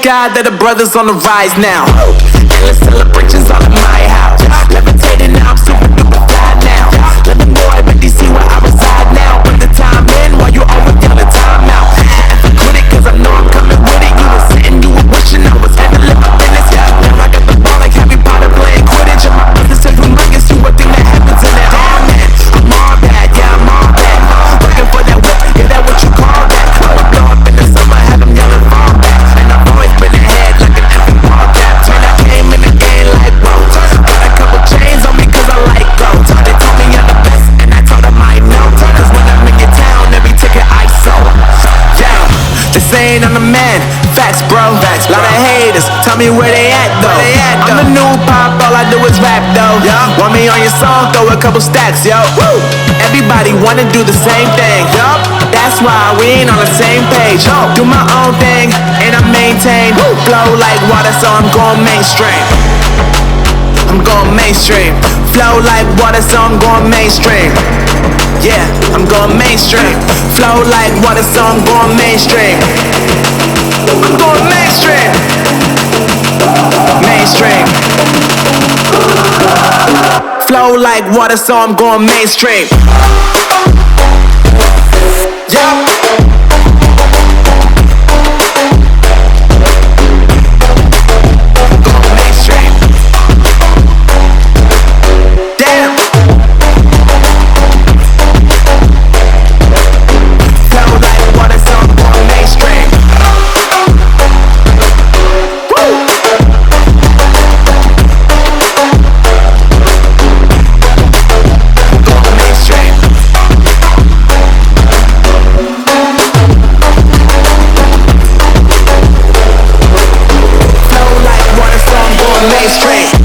thank God that the brothers on the rise now. Endless celebrations all in my house. Levitating now, I'm super duper fly now. Let them know I already see where I reside now. Put the time in while you always yelling time out. And for quit it, cause I know I'm coming with it. You were sitting, you were wishing I was handling my business. Now I got the ball like Harry Potter playing Quidditch. And my business is humongous, you would think that happens in that. Damn man, I'm all bad, yeah I'm all bad. Looking for that whip, yeah that what you call that. I'ma blow up in the summer, have them yelling fall back. And I've always been ahead like an effing ball cap. Turn I came in the game like bro. Got a couple chains on me cause I like gold. They told me I'm the best and I told them I know. Cause when I'm in your town, every ticket I sold. Yeah, they saying I'm the man. Facts bro, lot of haters, tell me where they at though. I'm the new pop, all I do is rap though. Want me on your song, throw a couple stacks, yo. Everybody wanna do the same thing, that's why we ain't on the same page. Do my own thing, and I maintain. Flow like water, so I'm going mainstream. I'm going mainstream. Flow like water, so I'm going mainstream. Yeah, I'm going mainstream. Flow like water, so I'm going mainstream. I'm going mainstream. Mainstream. Flow like water, so I'm going mainstream. Yeah. Mainstream.